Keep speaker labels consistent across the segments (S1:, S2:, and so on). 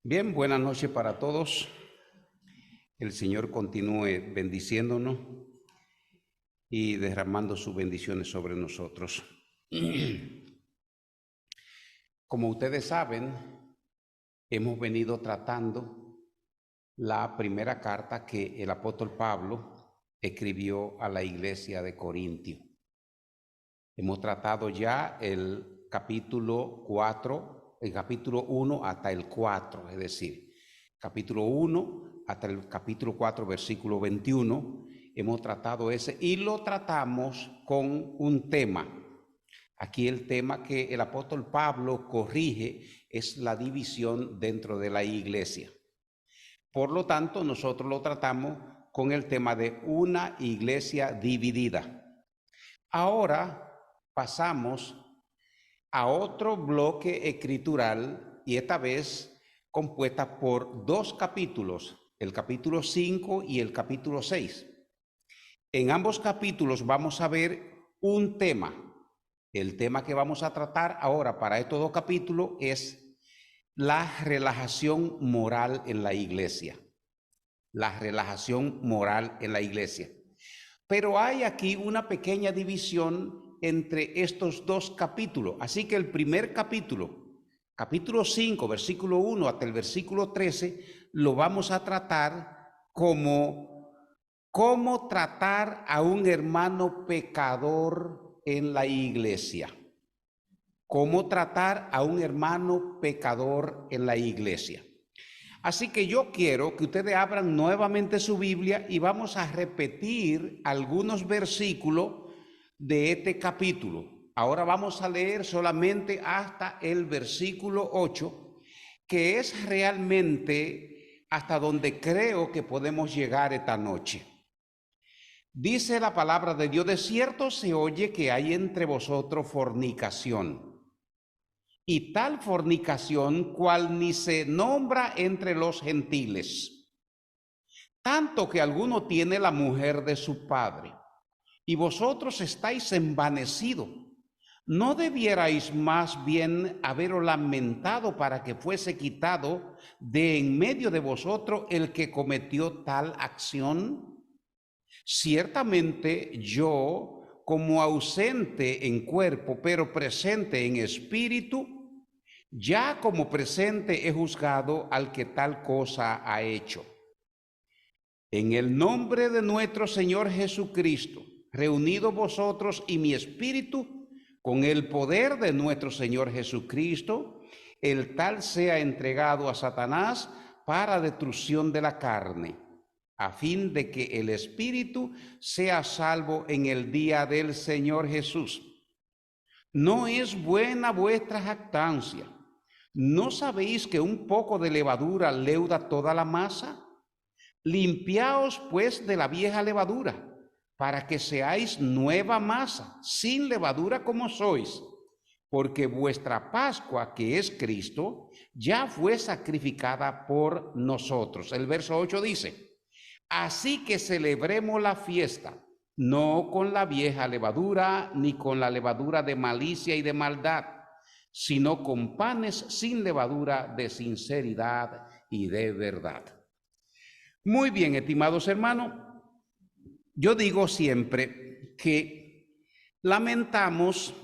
S1: Bien, buenas noches para todos. El Señor continúe bendiciéndonos y derramando sus bendiciones sobre nosotros. Como ustedes saben, hemos venido tratando la primera carta que el apóstol Pablo escribió a la iglesia de Corintio. Hemos tratado ya el capítulo 4, el capítulo 1 hasta el 4, es decir, capítulo 1 hasta el capítulo 4, versículo 21. Hemos tratado ese y lo tratamos con un tema. Aquí el tema que el apóstol Pablo corrige es la división dentro de la iglesia. Por lo tanto, nosotros lo tratamos con el tema de una iglesia dividida. Ahora pasamos a otro bloque escritural y esta vez compuesta por dos capítulos, el capítulo 5 y el capítulo 6. En ambos capítulos vamos a ver un tema. El tema que vamos a tratar ahora para estos dos capítulos es la relajación moral en la iglesia. La relajación moral en la iglesia. Pero hay aquí una pequeña división entre estos dos capítulos. Así que el primer capítulo, capítulo 5, versículo 1 hasta el versículo 13, lo vamos a tratar como cómo tratar a un hermano pecador en la iglesia. Cómo tratar a un hermano pecador en la iglesia. Así que yo quiero que ustedes abran nuevamente su Biblia y vamos a repetir algunos versículos de este capítulo. Ahora vamos a leer solamente hasta el versículo 8, que es realmente hasta donde creo que podemos llegar esta noche. Dice la palabra de Dios: de cierto se oye que hay entre vosotros fornicación, y tal fornicación cual ni se nombra entre los gentiles, tanto que alguno tiene la mujer de su padre, y vosotros estáis envanecidos. ¿No debierais más bien haberos lamentado para que fuese quitado de en medio de vosotros el que cometió tal acción? Ciertamente yo, como ausente en cuerpo, pero presente en espíritu, ya como presente he juzgado al que tal cosa ha hecho. En el nombre de nuestro Señor Jesucristo, reunidos vosotros y mi espíritu, con el poder de nuestro Señor Jesucristo, el tal sea entregado a Satanás para destrucción de la carne, a fin de que el espíritu sea salvo en el día del Señor Jesús. No es buena vuestra jactancia. ¿No sabéis que un poco de levadura leuda toda la masa? Limpiaos pues de la vieja levadura, para que seáis nueva masa, sin levadura como sois, porque vuestra Pascua, que es Cristo, ya fue sacrificada por nosotros. El verso 8 dice: así que celebremos la fiesta, no con la vieja levadura, ni con la levadura de malicia y de maldad, sino con panes sin levadura de sinceridad y de verdad. Muy bien, estimados hermanos, yo digo siempre que lamentamos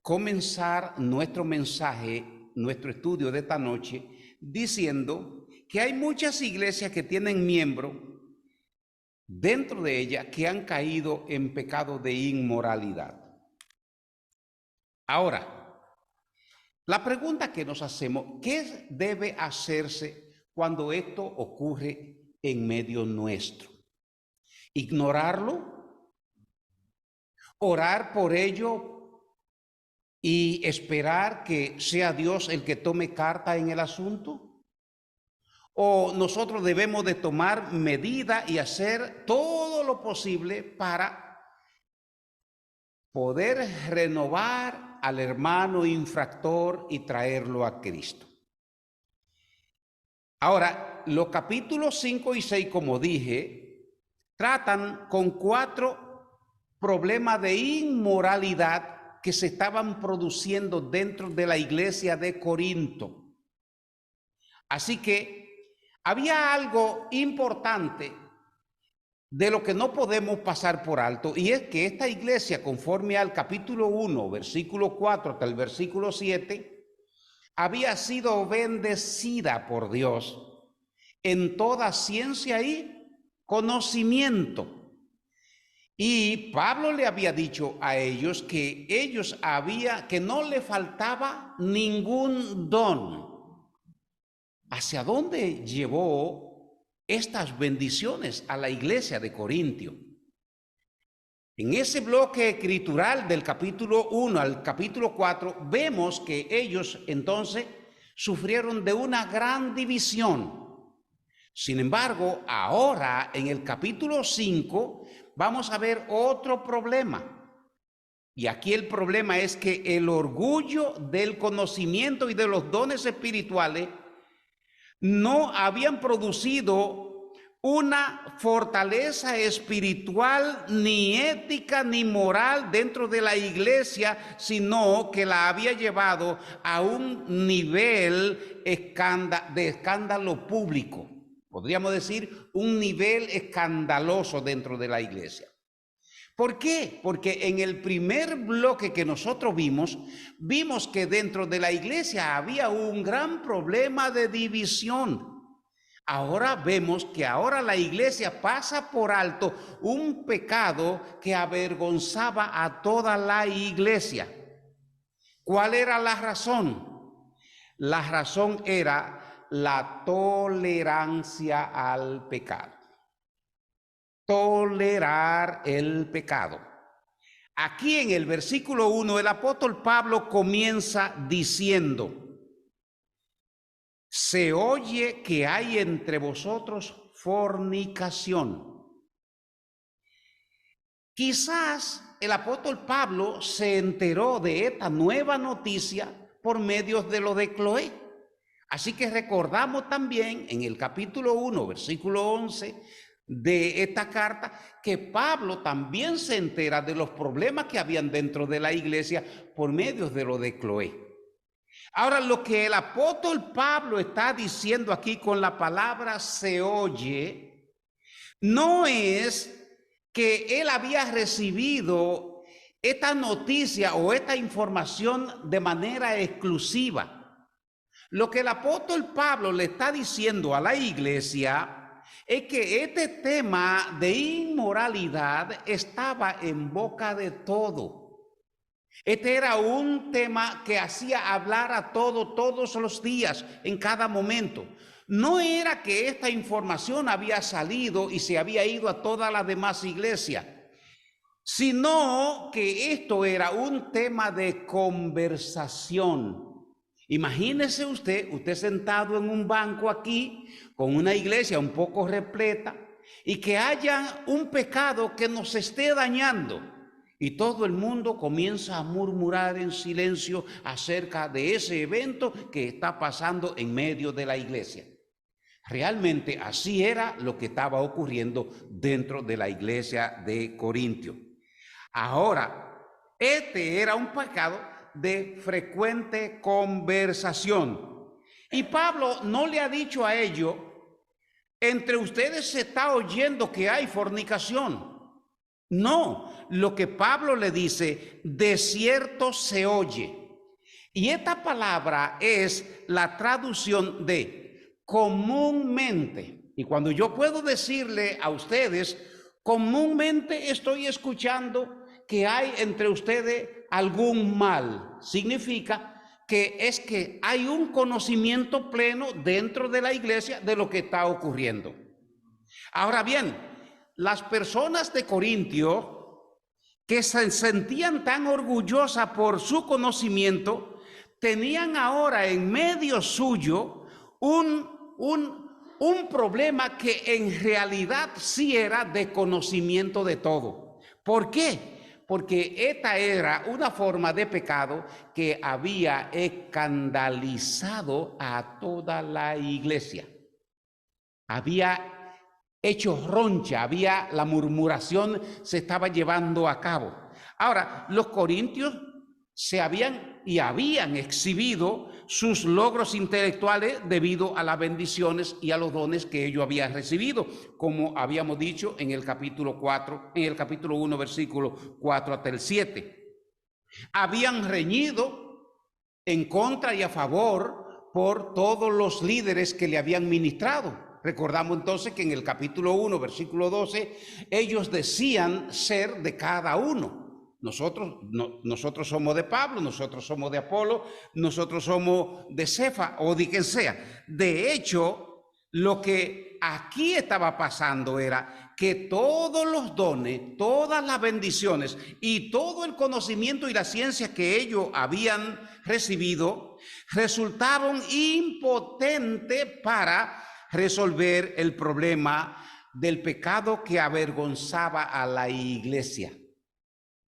S1: comenzar nuestro mensaje, nuestro estudio de esta noche, diciendo que hay muchas iglesias que tienen miembros dentro de ellas que han caído en pecado de inmoralidad. Ahora, la pregunta que nos hacemos: ¿qué debe hacerse cuando esto ocurre en medio nuestro? ¿Ignorarlo? ¿Orar por ello y esperar que sea Dios el que tome carta en el asunto? ¿O nosotros debemos de tomar medidas y hacer todo lo posible para poder renovar al hermano infractor y traerlo a Cristo? Ahora, los capítulos 5 y 6, como dije, tratan con 4 problemas de inmoralidad que se estaban produciendo dentro de la iglesia de Corinto. Así que había algo importante de lo que no podemos pasar por alto, y es que esta iglesia, conforme al capítulo 1, versículo 4 hasta el versículo 7, había sido bendecida por Dios en toda ciencia y conocimiento. Y Pablo le había dicho a ellos que que no le faltaba ningún don. ¿Hacia dónde llevó estas bendiciones a la iglesia de Corintio? En ese bloque escritural del capítulo 1 al capítulo 4, vemos que ellos entonces sufrieron de una gran división. Sin embargo, ahora en el capítulo 5 vamos a ver otro problema. Y aquí el problema es que el orgullo del conocimiento y de los dones espirituales no habían producido una fortaleza espiritual, ni ética, ni moral dentro de la iglesia, sino que la había llevado a un nivel de escándalo público. Podríamos decir un nivel escandaloso dentro de la iglesia. ¿Por qué? Porque en el primer bloque que nosotros vimos que dentro de la iglesia había un gran problema de división. Ahora vemos que ahora la iglesia pasa por alto un pecado que avergonzaba a toda la iglesia. ¿Cuál era la razón? La razón era la tolerancia al pecado. Tolerar el pecado. Aquí en el versículo 1 el apóstol Pablo comienza diciendo: se oye que hay entre vosotros fornicación. Quizás el apóstol Pablo se enteró de esta nueva noticia por medio de lo de Cloé. Así que recordamos también en el capítulo 1, versículo 11 de esta carta, que Pablo también se entera de los problemas que habían dentro de la iglesia por medio de lo de Cloé. Ahora, lo que el apóstol Pablo está diciendo aquí con la palabra se oye, no es que él había recibido esta noticia o esta información de manera exclusiva. Lo que el apóstol Pablo le está diciendo a la iglesia es que este tema de inmoralidad estaba en boca de todo. Este era un tema que hacía hablar a todos los días, en cada momento. No era que esta información había salido y se había ido a todas las demás iglesias, sino que esto era un tema de conversación. Imagínese usted sentado en un banco aquí, con una iglesia un poco repleta, y que haya un pecado que nos esté dañando, y todo el mundo comienza a murmurar en silencio acerca de ese evento que está pasando en medio de la iglesia. Realmente así era lo que estaba ocurriendo dentro de la iglesia de Corintio. Ahora, este era un pecado de frecuente conversación. Y Pablo no le ha dicho a ellos: entre ustedes se está oyendo que hay fornicación. No, lo que Pablo le dice: de cierto se oye. Y esta palabra es la traducción de comúnmente. Y cuando yo puedo decirle a ustedes, comúnmente estoy escuchando que hay entre ustedes algún mal, significa que hay un conocimiento pleno dentro de la iglesia de lo que está ocurriendo. Ahora bien, las personas de Corintio, que se sentían tan orgullosas por su conocimiento, tenían ahora en medio suyo un problema que en realidad sí era de conocimiento de todo. ¿Por qué? Porque esta era una forma de pecado que había escandalizado a toda la iglesia. Había hecho roncha, la murmuración se estaba llevando a cabo. Ahora, los corintios habían exhibido sus logros intelectuales debido a las bendiciones y a los dones que ellos habían recibido, como habíamos dicho en el capítulo 4, en el capítulo 1, versículo 4 hasta el 7. Habían reñido en contra y a favor por todos los líderes que le habían ministrado. Recordamos entonces que en el capítulo 1, versículo 12, ellos decían ser de cada uno. Nosotros somos de Pablo, nosotros somos de Apolo, nosotros somos de Cefa o de quien sea. De hecho, lo que aquí estaba pasando era que todos los dones, todas las bendiciones y todo el conocimiento y la ciencia que ellos habían recibido resultaron impotentes para resolver el problema del pecado que avergonzaba a la iglesia.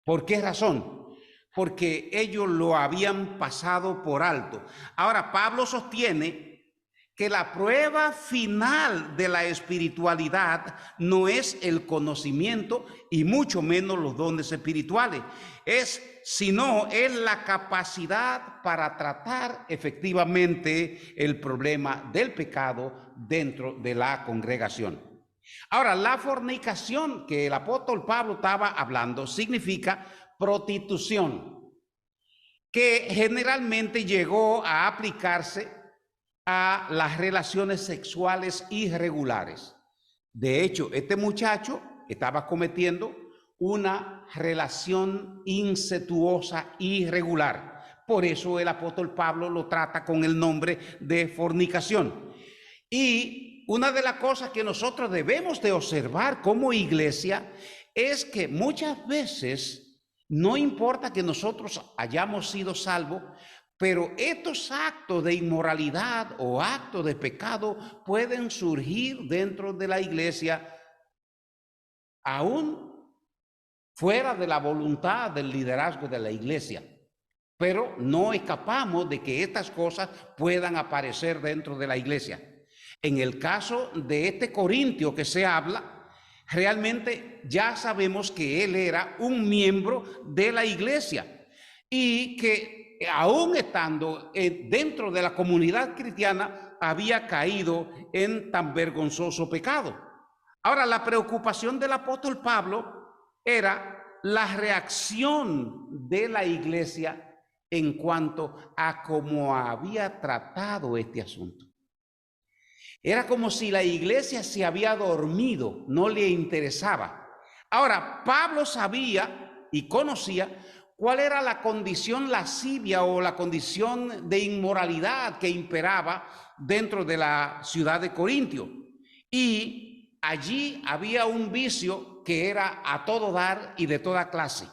S1: ¿Por qué razón? Porque ellos lo habían pasado por alto. Ahora, Pablo sostiene que la prueba final de la espiritualidad no es el conocimiento y mucho menos los dones espirituales, sino es la capacidad para tratar efectivamente el problema del pecado dentro de la congregación. Ahora, la fornicación que el apóstol Pablo estaba hablando significa prostitución, que generalmente llegó a aplicarse a las relaciones sexuales irregulares. De hecho, este muchacho estaba cometiendo una relación incestuosa irregular. Por eso el apóstol Pablo lo trata con el nombre de fornicación. Y una de las cosas que nosotros debemos de observar como iglesia es que muchas veces no importa que nosotros hayamos sido salvos, pero estos actos de inmoralidad o actos de pecado pueden surgir dentro de la iglesia aún fuera de la voluntad del liderazgo de la iglesia. Pero no escapamos de que estas cosas puedan aparecer dentro de la iglesia. En el caso de este Corintio que se habla, realmente ya sabemos que él era un miembro de la iglesia y que aún estando dentro de la comunidad cristiana había caído en tan vergonzoso pecado. Ahora, la preocupación del apóstol Pablo era la reacción de la iglesia en cuanto a cómo había tratado este asunto. Era como si la iglesia se había dormido, no le interesaba. Ahora, Pablo sabía y conocía cuál era la condición lascivia o la condición de inmoralidad que imperaba dentro de la ciudad de Corintio. Y allí había un vicio que era a todo dar y de toda clase.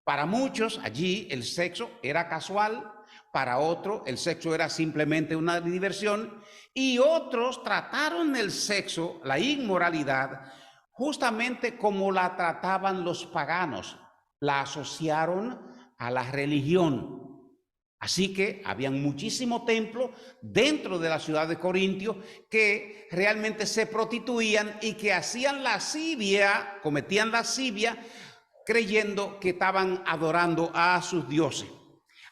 S1: Para muchos allí el sexo era casual, para otros el sexo era simplemente una diversión y otros trataron el sexo, la inmoralidad, justamente como la trataban los paganos, la asociaron a la religión. Así que habían muchísimos templos dentro de la ciudad de Corintio que realmente se prostituían y que hacían lascivia, cometían lascivia, creyendo que estaban adorando a sus dioses.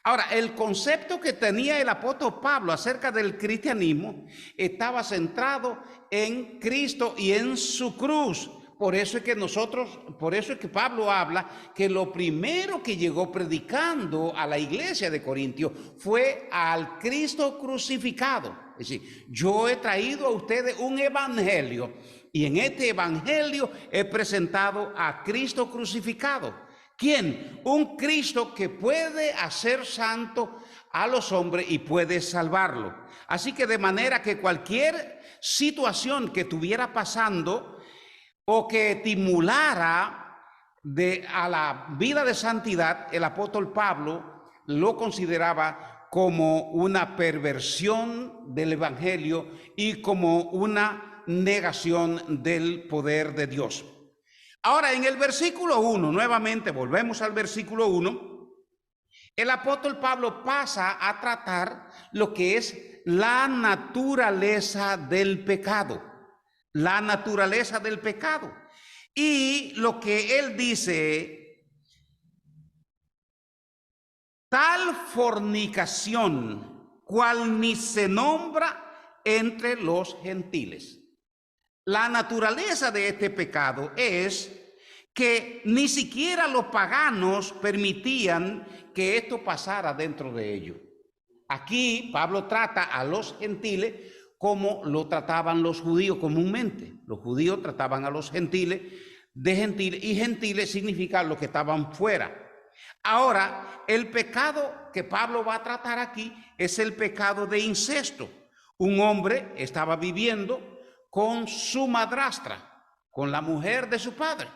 S1: Ahora, el concepto que tenía el apóstol Pablo acerca del cristianismo estaba centrado en Cristo y en su cruz. Por eso es que Pablo habla que lo primero que llegó predicando a la iglesia de Corintio fue al Cristo crucificado. Es decir, yo he traído a ustedes un evangelio y en este evangelio he presentado a Cristo crucificado. ¿Quién? Un Cristo que puede hacer santo a los hombres y puede salvarlo. Así que de manera que cualquier situación que estuviera pasando o que estimulara a la vida de santidad, el apóstol Pablo lo consideraba como una perversión del evangelio y como una negación del poder de Dios. Ahora, en el versículo 1, nuevamente volvemos al versículo 1, el apóstol Pablo pasa a tratar lo que es la naturaleza del pecado. La naturaleza del pecado. Y lo que él dice tal fornicación, cual ni se nombra entre los gentiles. La naturaleza de este pecado es que ni siquiera los paganos permitían que esto pasara dentro de ellos. Aquí Pablo trata a los gentiles como lo trataban los judíos comúnmente. Los judíos trataban a los gentiles de gentiles, y gentiles significa los que estaban fuera. Ahora, el pecado que Pablo va a tratar aquí es el pecado de incesto. Un hombre estaba viviendo con su madrastra, con la mujer de su padre.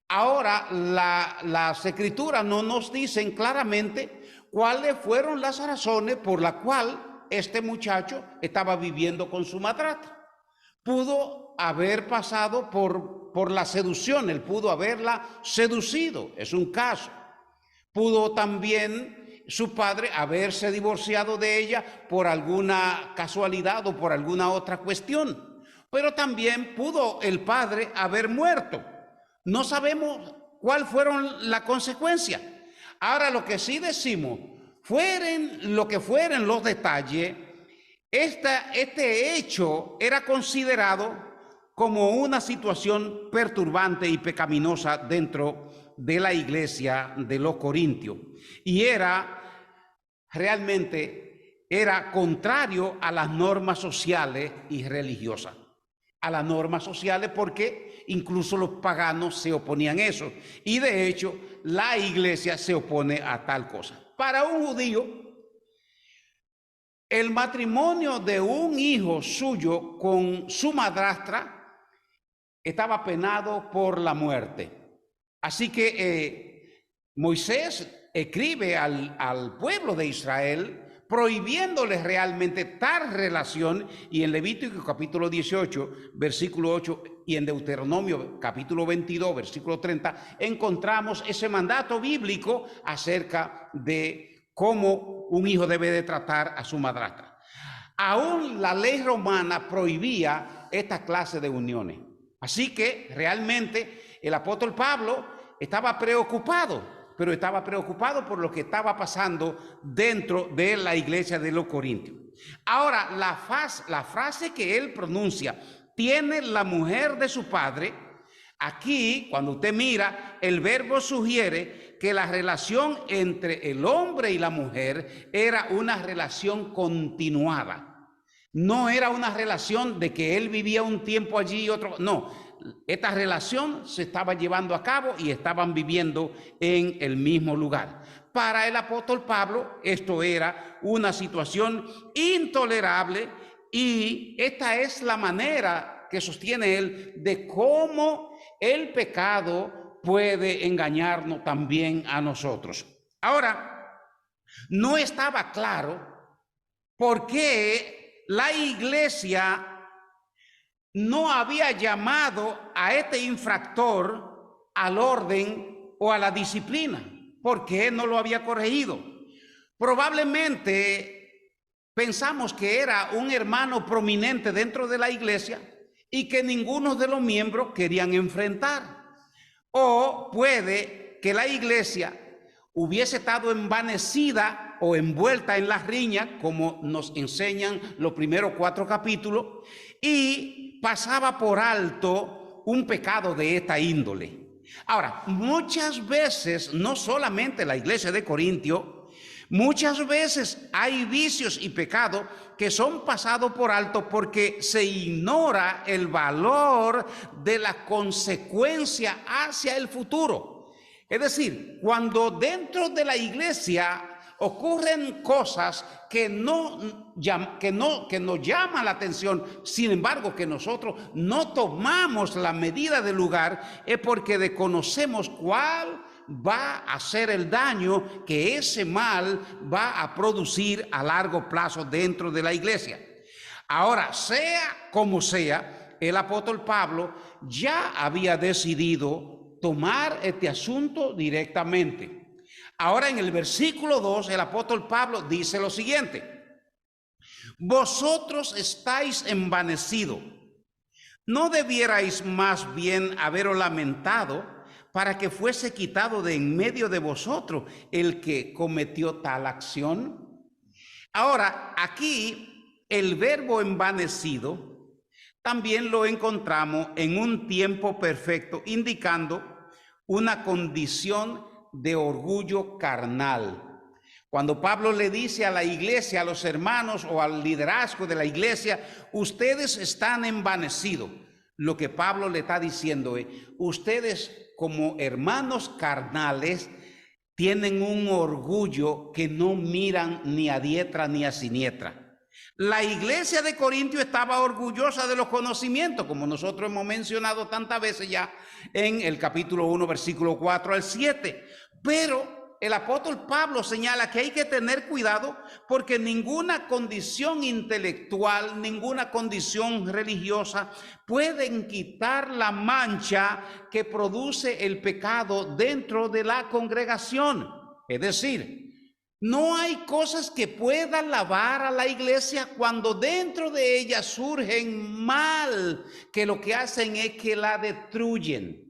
S1: Ahora, las escrituras no nos dicen claramente cuáles fueron las razones por las cuales este muchacho estaba viviendo con su madrastra. Pudo haber pasado por la seducción, él pudo haberla seducido, es un caso. Pudo también su padre haberse divorciado de ella por alguna casualidad o por alguna otra cuestión. Pero también pudo el padre haber muerto. No sabemos cuál fueron las consecuencias. Ahora, lo que sí decimos, fueren lo que fueren los detalles, este hecho era considerado como una situación perturbante y pecaminosa dentro de la iglesia de los Corintios. Y realmente era contrario a las normas sociales y religiosas. A las normas sociales, porque incluso los paganos se oponían a eso. Y de hecho, la iglesia se opone a tal cosa. Para un judío, el matrimonio de un hijo suyo con su madrastra estaba penado por la muerte. Así que Moisés escribe al pueblo de Israel prohibiéndoles realmente tal relación, y en Levítico capítulo 18, versículo 8, y en Deuteronomio capítulo 22, versículo 30, encontramos ese mandato bíblico acerca de cómo un hijo debe de tratar a su madrastra. Aún la ley romana prohibía esta clase de uniones. Así que realmente el apóstol Pablo estaba preocupado, pero estaba preocupado por lo que estaba pasando dentro de la iglesia de los Corintios. Ahora, la frase que él pronuncia, tiene la mujer de su padre, aquí, cuando usted mira, el verbo sugiere que la relación entre el hombre y la mujer era una relación continuada. No era una relación de que él vivía un tiempo allí y otro, no. Esta relación se estaba llevando a cabo y estaban viviendo en el mismo lugar. Para el apóstol Pablo, esto era una situación intolerable, y esta es la manera que sostiene él de cómo el pecado puede engañarnos también a nosotros. Ahora, no estaba claro por qué la iglesia no había llamado a este infractor al orden o a la disciplina. ¿Por qué no lo había corregido? Probablemente pensamos que era un hermano prominente dentro de la iglesia y que ninguno de los miembros querían enfrentar. O puede que la iglesia hubiese estado envanecida o envuelta en las riñas, como nos enseñan los primeros 4 capítulos, y pasaba por alto un pecado de esta índole. Ahora, muchas veces, no solamente la iglesia de Corintio, muchas veces hay vicios y pecados que son pasados por alto porque se ignora el valor de la consecuencia hacia el futuro. Es decir, cuando dentro de la iglesia ocurren cosas que nos llaman la atención, sin embargo que nosotros no tomamos la medida del lugar, es porque desconocemos cuál va a ser el daño que ese mal va a producir a largo plazo dentro de la iglesia. Ahora, sea como sea, el apóstol Pablo ya había decidido tomar este asunto directamente. Ahora, en el versículo 2, el apóstol Pablo dice lo siguiente: vosotros estáis envanecidos. ¿No debierais más bien haberos lamentado para que fuese quitado de en medio de vosotros el que cometió tal acción. Ahora, aquí el verbo envanecido también lo encontramos en un tiempo perfecto, indicando una condición de orgullo carnal. Cuando Pablo le dice a la iglesia, a los hermanos o al liderazgo de la iglesia, ustedes están envanecidos, lo que Pablo le está diciendo es, ustedes como hermanos carnales tienen un orgullo que no miran ni a diestra ni a siniestra. La iglesia de Corintio estaba orgullosa de los conocimientos, como nosotros hemos mencionado tantas veces ya en el capítulo 1, versículo 4 al 7. Pero el apóstol Pablo señala que hay que tener cuidado porque ninguna condición intelectual, ninguna condición religiosa pueden quitar la mancha que produce el pecado dentro de la congregación. Es decir, no hay cosas que puedan lavar a la iglesia cuando dentro de ella surgen mal, que lo que hacen es que la destruyen.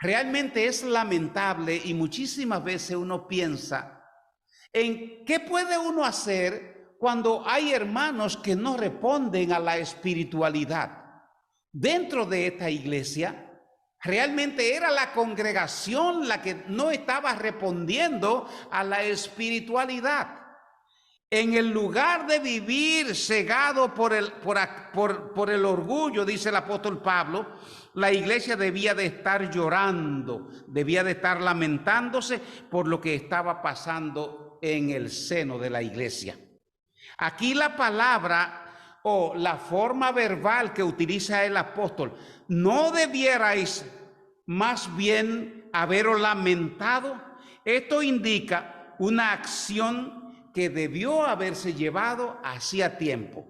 S1: Realmente es lamentable y muchísimas veces uno piensa en qué puede uno hacer cuando hay hermanos que no responden a la espiritualidad. Dentro de esta iglesia, realmente era la congregación la que no estaba respondiendo a la espiritualidad. En el lugar de vivir cegado por el orgullo, dice el apóstol Pablo, la iglesia debía de estar llorando, debía de estar lamentándose por lo que estaba pasando en el seno de la iglesia. Aquí la palabra o la forma verbal que utiliza el apóstol, ¿no debierais más bien haberos lamentado? Esto indica una acción que debió haberse llevado hacía tiempo.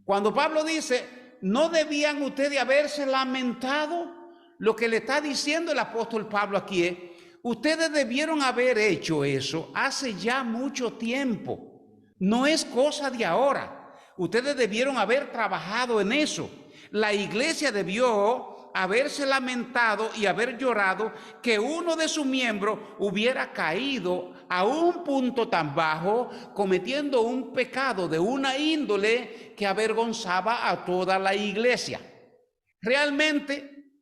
S1: Cuando Pablo dice, ¿no debían ustedes haberse lamentado? Lo que le está diciendo el apóstol Pablo aquí es, ustedes debieron haber hecho eso hace ya mucho tiempo. No es cosa de ahora. Ustedes debieron haber trabajado en eso. La iglesia debió haberse lamentado y haber llorado que uno de sus miembros hubiera caído a un punto tan bajo, cometiendo un pecado de una índole que avergonzaba a toda la iglesia. Realmente,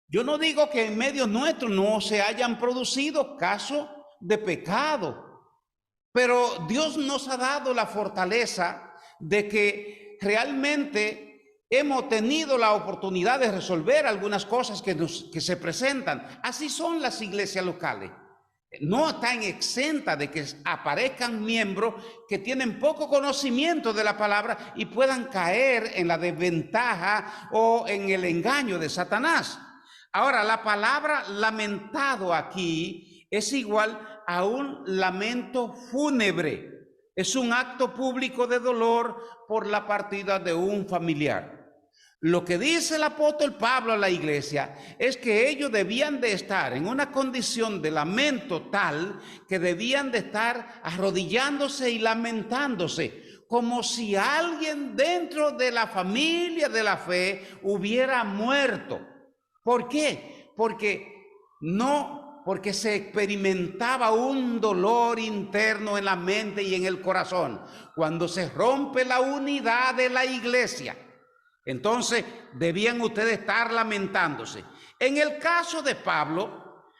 S1: yo no digo que en medio nuestro no se hayan producido casos de pecado, pero Dios nos ha dado la fortaleza de que realmente hemos tenido la oportunidad de resolver algunas cosas que se presentan. Así son las iglesias locales. No están exentas de que aparezcan miembros que tienen poco conocimiento de la palabra y puedan caer en la desventaja o en el engaño de Satanás. Ahora, la palabra lamentado aquí es igual a un lamento fúnebre. Es un acto público de dolor por la partida de un familiar. Lo que dice el apóstol Pablo a la iglesia es que ellos debían de estar en una condición de lamento tal que debían de estar arrodillándose y lamentándose, como si alguien dentro de la familia de la fe hubiera muerto. ¿Por qué? Porque se experimentaba un dolor interno en la mente y en el corazón. Cuando se rompe la unidad de la iglesia, entonces debían ustedes estar lamentándose. En el caso de Pablo,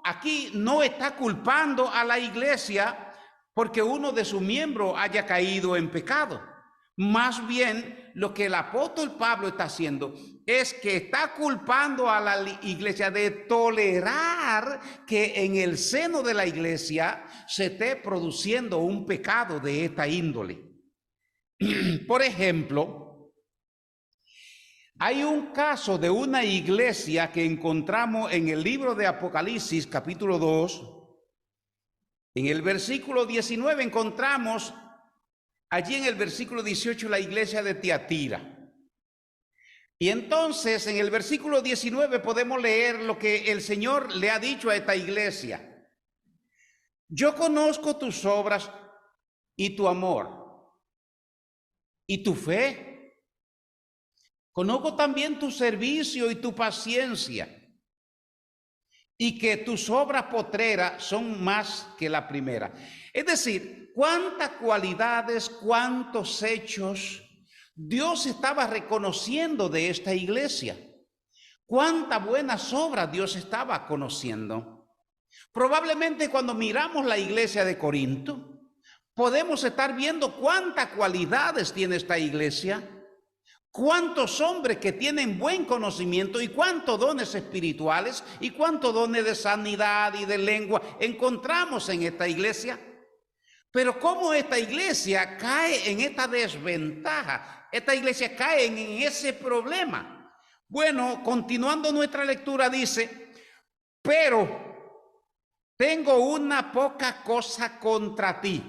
S1: aquí no está culpando a la iglesia porque uno de sus miembros haya caído en pecado. Más bien, lo que el apóstol Pablo está haciendo es que está culpando a la iglesia de tolerar que en el seno de la iglesia se esté produciendo un pecado de esta índole. Por ejemplo, hay un caso de una iglesia que encontramos en el libro de Apocalipsis, capítulo 2. En el versículo 19 encontramos allí en el versículo 18 la iglesia de Tiatira. Y entonces en el versículo 19 podemos leer lo que el Señor le ha dicho a esta iglesia. Yo conozco tus obras y tu amor y tu fe. Conozco también tu servicio y tu paciencia y que tus obras postreras son más que la primera. Es decir, cuántas cualidades, cuántos hechos Dios estaba reconociendo de esta iglesia. Cuántas buenas obras Dios estaba conociendo. Probablemente cuando miramos la iglesia de Corinto, podemos estar viendo cuántas cualidades tiene esta iglesia, cuántos hombres que tienen buen conocimiento y cuántos dones espirituales y cuántos dones de sanidad y de lengua encontramos en esta iglesia. Pero cómo esta iglesia cae en esta desventaja, esta iglesia cae en ese problema. Bueno, continuando nuestra lectura dice, pero tengo una poca cosa contra ti.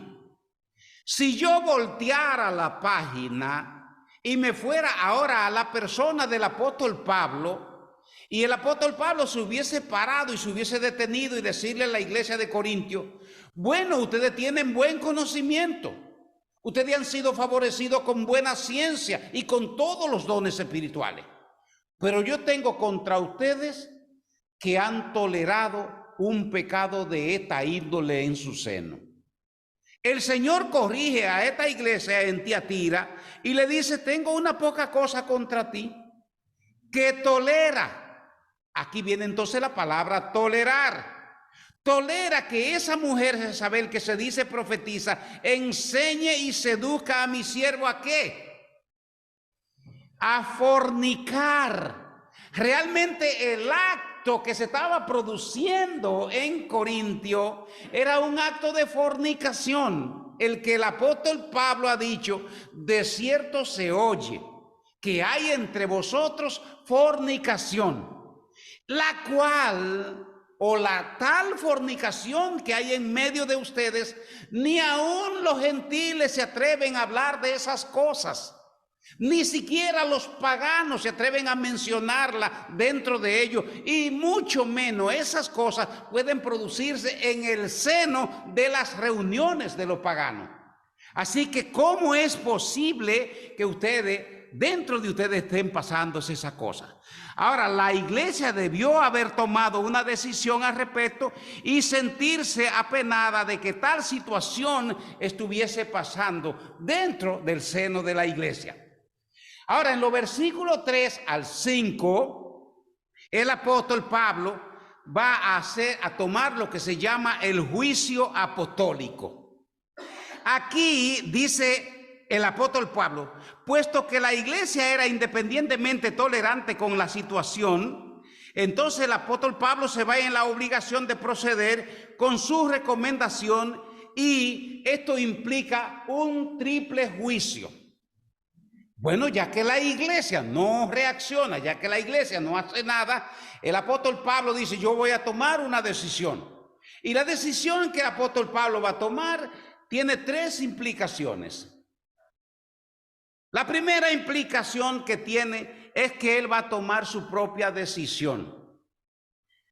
S1: Si yo volteara la página y me fuera ahora a la persona del apóstol Pablo, y el apóstol Pablo se hubiese parado y se hubiese detenido y decirle a la iglesia de Corintio, bueno, ustedes tienen buen conocimiento, ustedes han sido favorecidos con buena ciencia y con todos los dones espirituales. Pero yo tengo contra ustedes que han tolerado un pecado de esta índole en su seno. El Señor corrige a esta iglesia en Tiatira y le dice, tengo una poca cosa contra ti, que tolera. Aquí viene entonces la palabra tolerar. Tolera que esa mujer Jezabel que se dice profetiza, enseñe y seduzca a mi siervo ¿a qué? A fornicar. Realmente el acto que se estaba produciendo en Corintio era un acto de fornicación. El que el apóstol Pablo ha dicho, de cierto se oye que hay entre vosotros fornicación, la cual o la tal fornicación que hay en medio de ustedes, ni aun los gentiles se atreven a hablar de esas cosas. Ni siquiera los paganos se atreven a mencionarla dentro de ellos, y mucho menos esas cosas pueden producirse en el seno de las reuniones de los paganos. Así que ¿cómo es posible que ustedes, dentro de ustedes, estén pasándose esas cosas? Ahora, la iglesia debió haber tomado una decisión al respecto y sentirse apenada de que tal situación estuviese pasando dentro del seno de la iglesia. Ahora, en los versículos 3 al 5, el apóstol Pablo va a tomar lo que se llama el juicio apostólico. Aquí dice el apóstol Pablo, puesto que la iglesia era independientemente tolerante con la situación, entonces el apóstol Pablo se va en la obligación de proceder con su recomendación, y esto implica un triple juicio. Bueno, ya que la iglesia no reacciona, ya que la iglesia no hace nada, el apóstol Pablo dice, yo voy a tomar una decisión. Y la decisión que el apóstol Pablo va a tomar tiene tres implicaciones. La primera implicación que tiene es que él va a tomar su propia decisión.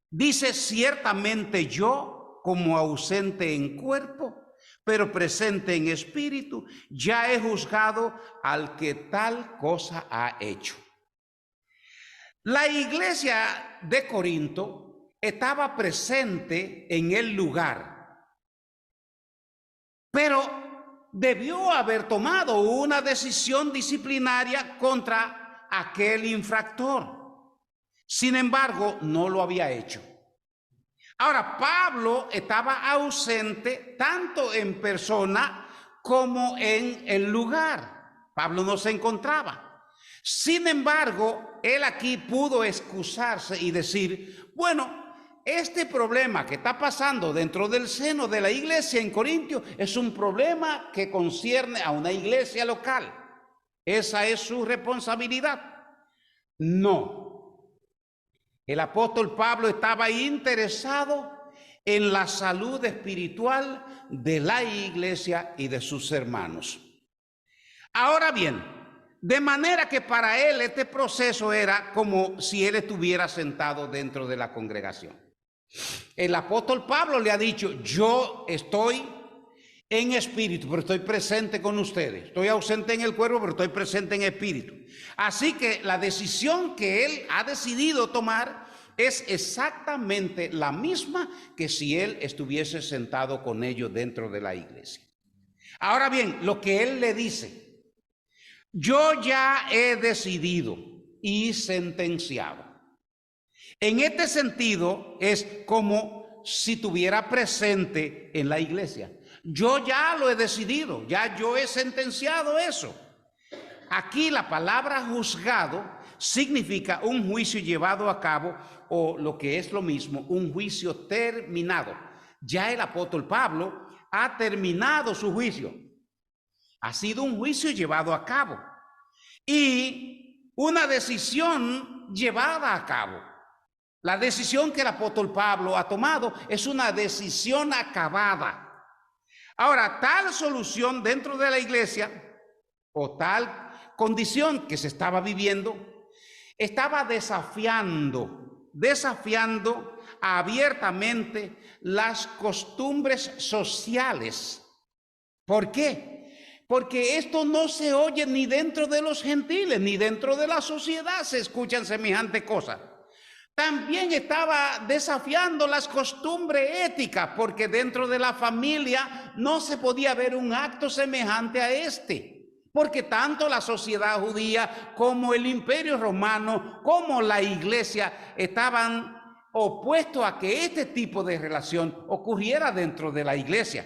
S1: Dice, ciertamente yo, como ausente en cuerpo, pero presente en espíritu, ya he juzgado al que tal cosa ha hecho. La iglesia de Corinto estaba presente en el lugar, pero debió haber tomado una decisión disciplinaria contra aquel infractor. Sin embargo, no lo había hecho. Ahora, Pablo estaba ausente tanto en persona como en el lugar. Pablo no se encontraba. Sin embargo, él aquí pudo excusarse y decir, bueno, este problema que está pasando dentro del seno de la iglesia en Corintio es un problema que concierne a una iglesia local. Esa es su responsabilidad. No. El apóstol Pablo estaba interesado en la salud espiritual de la iglesia y de sus hermanos. Ahora bien, de manera que para él este proceso era como si él estuviera sentado dentro de la congregación. El apóstol Pablo le ha dicho, yo estoy en espíritu, pero estoy presente con ustedes. Estoy ausente en el cuerpo, pero estoy presente en espíritu. Así que la decisión que él ha decidido tomar es exactamente la misma que si él estuviese sentado con ellos dentro de la iglesia. Ahora bien, lo que él le dice: yo ya he decidido y sentenciado. En este sentido es como si tuviera presente en la iglesia. Yo ya lo he decidido, ya yo he sentenciado eso. Aquí la palabra juzgado significa un juicio llevado a cabo, o lo que es lo mismo, un juicio terminado. Ya el apóstol Pablo ha terminado su juicio. Ha sido un juicio llevado a cabo y una decisión llevada a cabo. La decisión que el apóstol Pablo ha tomado es una decisión acabada. Ahora, tal solución dentro de la iglesia, o tal condición que se estaba viviendo, estaba desafiando abiertamente las costumbres sociales. ¿Por qué? Porque esto no se oye ni dentro de los gentiles, ni dentro de la sociedad se escuchan semejante cosa. También estaba desafiando las costumbres éticas, porque dentro de la familia no se podía ver un acto semejante a este. Porque tanto la sociedad judía como el Imperio Romano, como la iglesia, estaban opuestos a que este tipo de relación ocurriera dentro de la iglesia.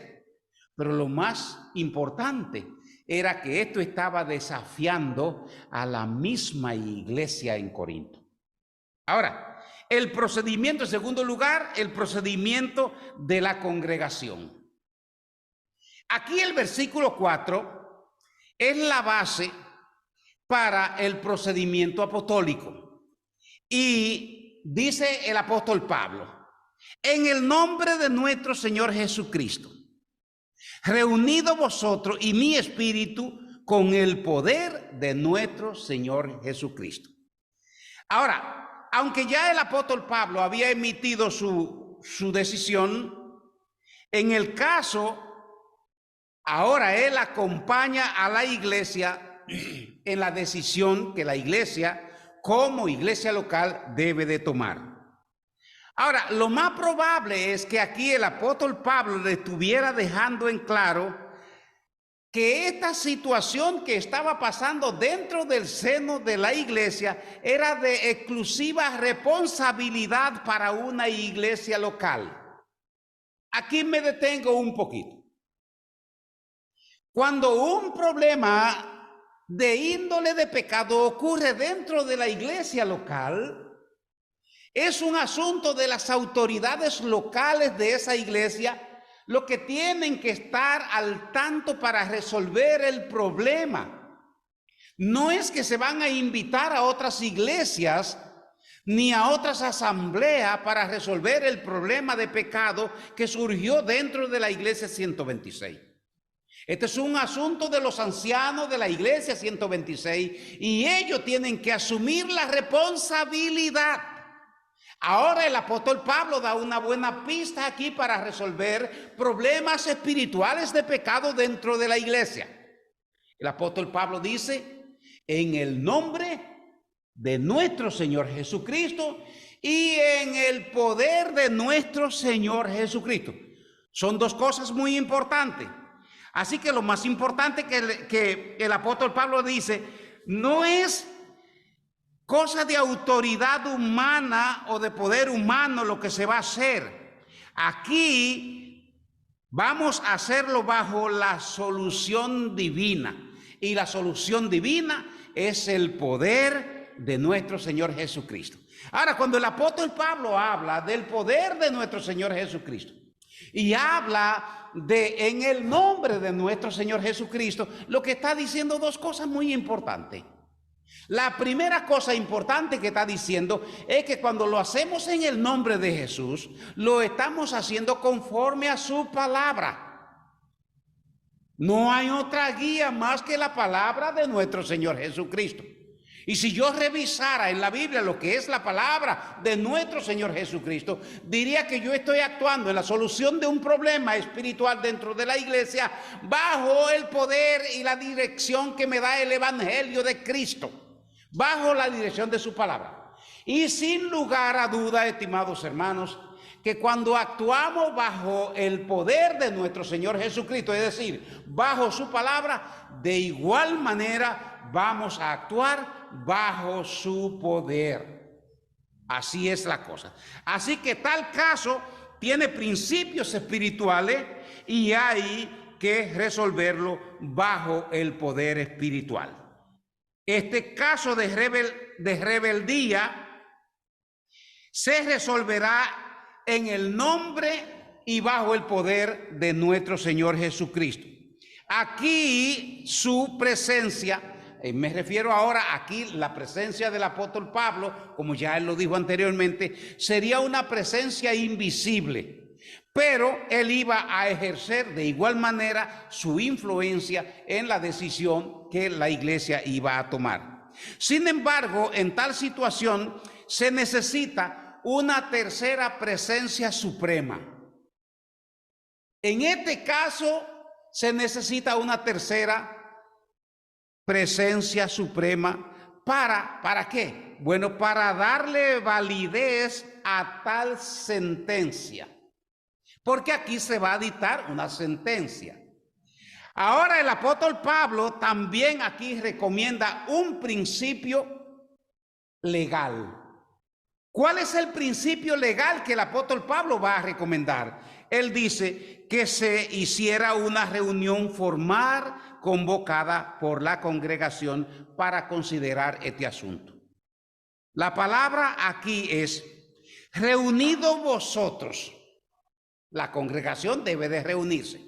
S1: Pero lo más importante era que esto estaba desafiando a la misma iglesia en Corinto. Ahora, el procedimiento, en segundo lugar, el procedimiento de la congregación. Aquí el versículo 4 es la base para el procedimiento apostólico. Y dice el apóstol Pablo: en el nombre de nuestro Señor Jesucristo, reunido vosotros y mi espíritu con el poder de nuestro Señor Jesucristo. Ahora, aunque ya el apóstol Pablo había emitido su decisión, en el caso, ahora él acompaña a la iglesia en la decisión que la iglesia, como iglesia local, debe de tomar. Ahora, lo más probable es que aquí el apóstol Pablo le estuviera dejando en claro que esta situación que estaba pasando dentro del seno de la iglesia era de exclusiva responsabilidad para una iglesia local. Aquí me detengo un poquito. Cuando un problema de índole de pecado ocurre dentro de la iglesia local, es un asunto de las autoridades locales de esa iglesia lo que tienen que estar al tanto para resolver el problema. No es que se van a invitar a otras iglesias ni a otras asambleas para resolver el problema de pecado que surgió dentro de la iglesia 126. Este es un asunto de los ancianos de la iglesia 126 y ellos tienen que asumir la responsabilidad. Ahora el apóstol Pablo da una buena pista aquí para resolver problemas espirituales de pecado dentro de la iglesia. El apóstol Pablo dice: en el nombre de nuestro Señor Jesucristo y en el poder de nuestro Señor Jesucristo. Son dos cosas muy importantes. Así que lo más importante que el apóstol Pablo dice no es cosa de autoridad humana o de poder humano lo que se va a hacer. Aquí vamos a hacerlo bajo la solución divina. Y la solución divina es el poder de nuestro Señor Jesucristo. Ahora, cuando el apóstol Pablo habla del poder de nuestro Señor Jesucristo y habla de en el nombre de nuestro Señor Jesucristo, lo que está diciendo dos cosas muy importantes. La primera cosa importante que está diciendo es que cuando lo hacemos en el nombre de Jesús, lo estamos haciendo conforme a su palabra. No hay otra guía más que la palabra de nuestro Señor Jesucristo. Y si yo revisara en la Biblia lo que es la palabra de nuestro Señor Jesucristo, diría que yo estoy actuando en la solución de un problema espiritual dentro de la iglesia bajo el poder y la dirección que me da el Evangelio de Cristo, bajo la dirección de su palabra. Y sin lugar a duda, estimados hermanos, que cuando actuamos bajo el poder de nuestro Señor Jesucristo, es decir, bajo su palabra, de igual manera vamos a actuar bajo su poder. Así es la cosa. Así que tal caso tiene principios espirituales y hay que resolverlo bajo el poder espiritual. Este caso de rebeldía se resolverá en el nombre y bajo el poder de nuestro Señor Jesucristo. Aquí su presencia, me refiero ahora aquí, la presencia del apóstol Pablo, como ya él lo dijo anteriormente, sería una presencia invisible, pero él iba a ejercer de igual manera su influencia en la decisión que la iglesia iba a tomar. Sin embargo, en tal situación se necesita una tercera presencia suprema. En este caso se necesita una tercera presencia suprema. ¿Para qué? Bueno, para darle validez a tal sentencia. Porque aquí se va a dictar una sentencia. Ahora el apóstol Pablo también aquí recomienda un principio legal. ¿Cuál es el principio legal que el apóstol Pablo va a recomendar? Él dice que se hiciera una reunión formal convocada por la congregación para considerar este asunto. La palabra aquí es reunido vosotros. La congregación debe de reunirse.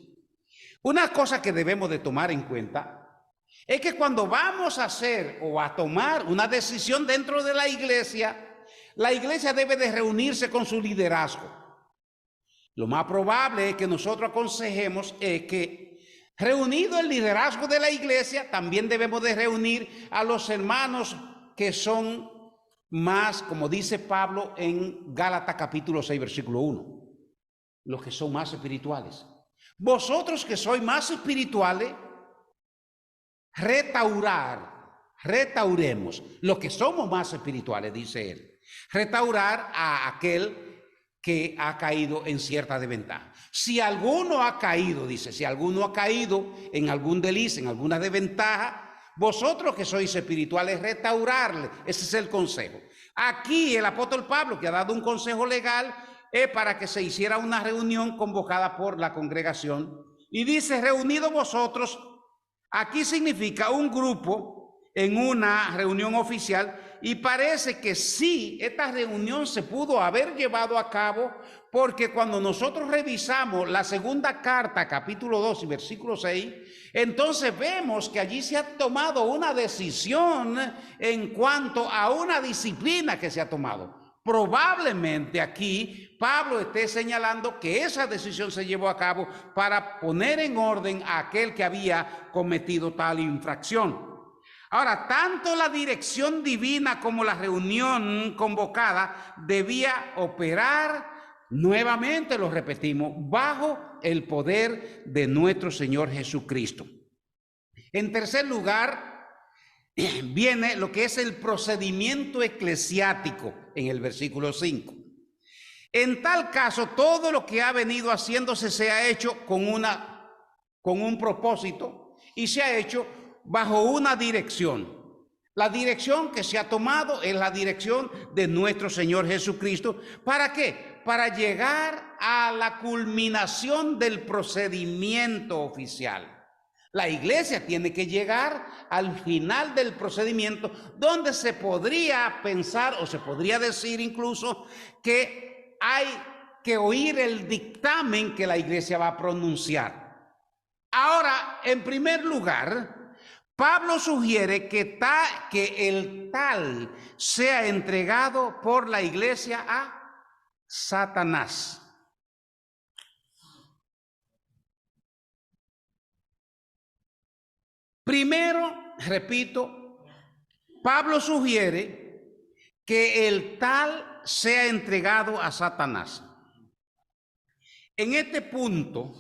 S1: Una cosa que debemos de tomar en cuenta es que cuando vamos a hacer o a tomar una decisión dentro de la iglesia debe de reunirse con su liderazgo. Lo más probable es que nosotros aconsejemos que reunido el liderazgo de la iglesia, también debemos de reunir a los hermanos que son más, como dice Pablo en Gálatas capítulo 6, versículo 1, los que son más espirituales. Vosotros que sois más espirituales, restauremos, los que somos más espirituales, dice él. Restaurar a aquel que ha caído en cierta desventaja. Si alguno ha caído, dice, si alguno ha caído en algún desliz, en alguna desventaja, vosotros que sois espirituales, restaurarle. Ese es el consejo. Aquí el apóstol Pablo, que ha dado un consejo legal, es para que se hiciera una reunión convocada por la congregación. Y dice, reunidos vosotros, aquí significa un grupo en una reunión oficial. Y parece que sí, esta reunión se pudo haber llevado a cabo porque cuando nosotros revisamos la segunda carta, capítulo 2 y versículo 6, entonces vemos que allí se ha tomado una decisión en cuanto a una disciplina que se ha tomado. Probablemente aquí Pablo esté señalando que esa decisión se llevó a cabo para poner en orden a aquel que había cometido tal infracción. Ahora, tanto la dirección divina como la reunión convocada debía operar, nuevamente lo repetimos, bajo el poder de nuestro Señor Jesucristo. En tercer lugar, viene lo que es el procedimiento eclesiástico en el versículo 5. En tal caso, todo lo que ha venido haciéndose se ha hecho con un propósito y se ha hecho bajo una dirección. La dirección que se ha tomado es la dirección de nuestro Señor Jesucristo. ¿Para qué? Para llegar a la culminación del procedimiento oficial. La iglesia tiene que llegar al final del procedimiento, donde se podría pensar o se podría decir incluso que hay que oír el dictamen que la iglesia va a pronunciar. Ahora, en primer lugar, Pablo sugiere que el tal sea entregado por la iglesia a Satanás. Primero, repito, Pablo sugiere que el tal sea entregado a Satanás. En este punto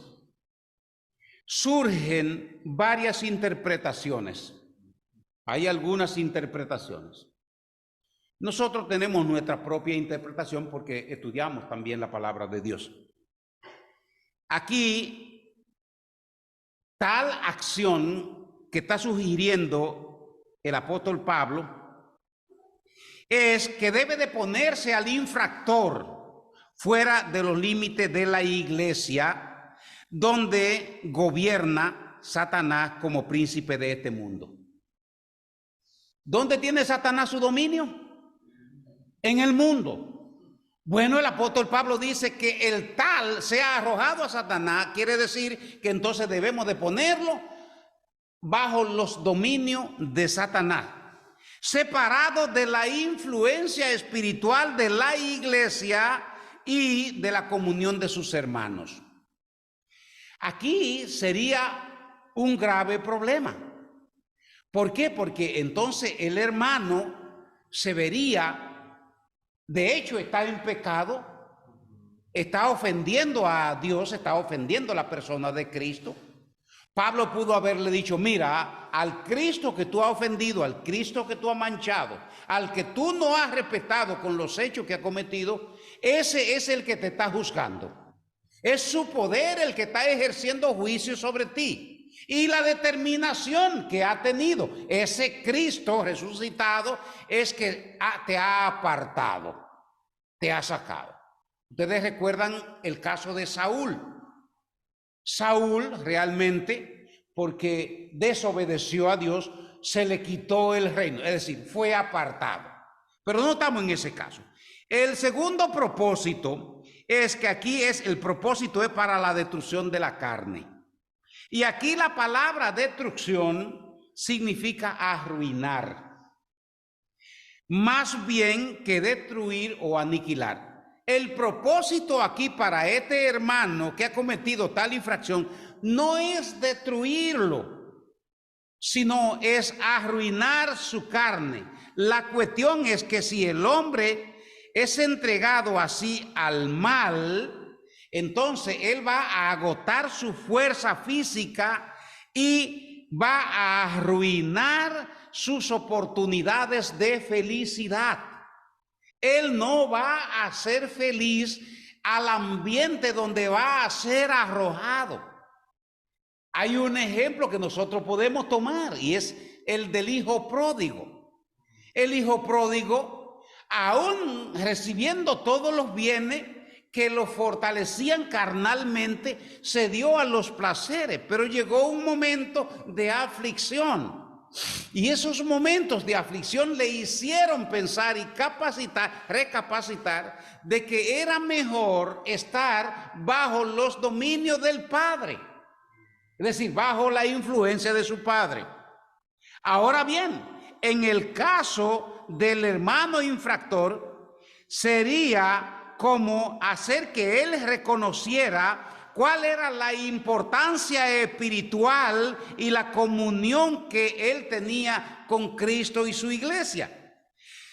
S1: surgen varias interpretaciones. Hay algunas interpretaciones. Nosotros tenemos nuestra propia interpretación porque estudiamos también la palabra de Dios. Aquí, tal acción que está sugiriendo el apóstol Pablo es que debe de ponerse al infractor fuera de los límites de la iglesia, donde gobierna Satanás como príncipe de este mundo. ¿Dónde tiene Satanás su dominio? En el mundo. Bueno, el apóstol Pablo dice que el tal sea arrojado a Satanás, quiere decir que entonces debemos de ponerlo bajo los dominios de Satanás, separado de la influencia espiritual de la iglesia y de la comunión de sus hermanos. Aquí sería un grave problema. ¿Por qué? Porque entonces el hermano se vería, de hecho está en pecado, está ofendiendo a Dios, está ofendiendo a la persona de Cristo. Pablo pudo haberle dicho, mira, al Cristo que tú has ofendido, al Cristo que tú has manchado, al que tú no has respetado con los hechos que ha cometido, ese es el que te está juzgando. Es su poder el que está ejerciendo juicio sobre ti. Y la determinación que ha tenido ese Cristo resucitado es que te ha apartado, te ha sacado. Ustedes recuerdan el caso de Saúl. Saúl realmente, porque desobedeció a Dios, se le quitó el reino, es decir, fue apartado. Pero no estamos en ese caso. El segundo propósito es que aquí el propósito es para la destrucción de la carne. Y aquí la palabra destrucción significa arruinar, más bien que destruir o aniquilar. El propósito aquí para este hermano que ha cometido tal infracción no es destruirlo, sino es arruinar su carne. La cuestión es que si el hombre es entregado así al mal, entonces él va a agotar su fuerza física y va a arruinar sus oportunidades de felicidad. Él no va a ser feliz al ambiente donde va a ser arrojado. Hay un ejemplo que nosotros podemos tomar y es el del hijo pródigo. El hijo pródigo, aún recibiendo todos los bienes que lo fortalecían carnalmente, se dio a los placeres, pero llegó un momento de aflicción. Y esos momentos de aflicción le hicieron pensar y recapacitar de que era mejor estar bajo los dominios del Padre, es decir, bajo la influencia de su Padre. Ahora bien, en el caso del hermano infractor, sería como hacer que él reconociera cuál era la importancia espiritual y la comunión que él tenía con Cristo y su iglesia.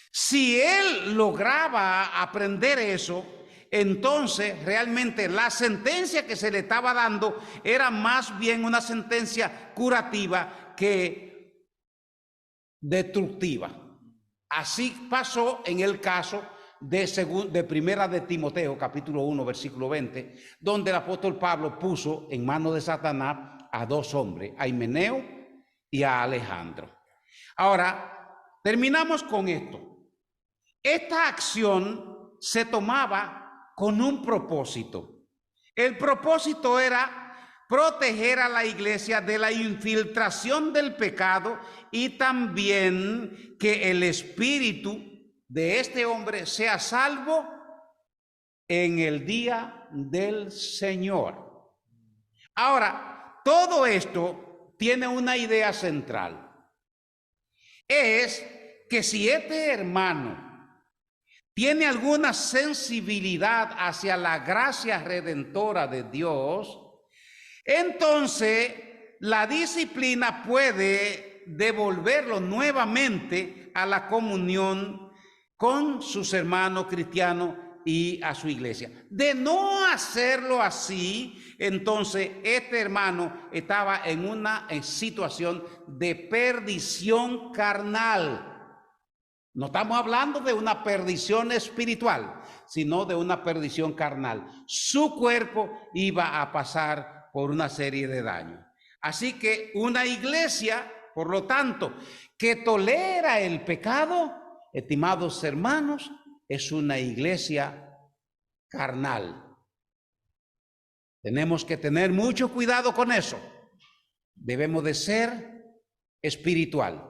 S1: Si él lograba aprender eso, entonces realmente la sentencia que se le estaba dando era más bien una sentencia curativa que destructiva. Así pasó en el caso de Primera de Timoteo, capítulo 1, versículo 20, donde el apóstol Pablo puso en manos de Satanás a dos hombres, a Himeneo y a Alejandro. Ahora, terminamos con esto. Esta acción se tomaba con un propósito. El propósito era proteger a la iglesia de la infiltración del pecado y también que el espíritu de este hombre sea salvo en el día del Señor. Ahora, todo esto tiene una idea central. Es que si este hermano tiene alguna sensibilidad hacia la gracia redentora de Dios, entonces la disciplina puede devolverlo nuevamente a la comunión con sus hermanos cristianos y a su iglesia. De no hacerlo así, entonces este hermano estaba en una situación de perdición carnal. No estamos hablando de una perdición espiritual, sino de una perdición carnal. Su cuerpo iba a pasar por una serie de daños. Así que una iglesia, por lo tanto, que tolera el pecado, estimados hermanos, es una iglesia carnal. Tenemos que tener mucho cuidado con eso. Debemos de ser espiritual.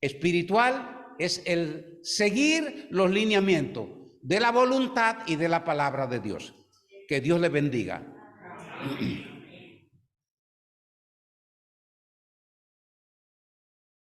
S1: Espiritual es el seguir los lineamientos de la voluntad y de la palabra de Dios. Que Dios le bendiga.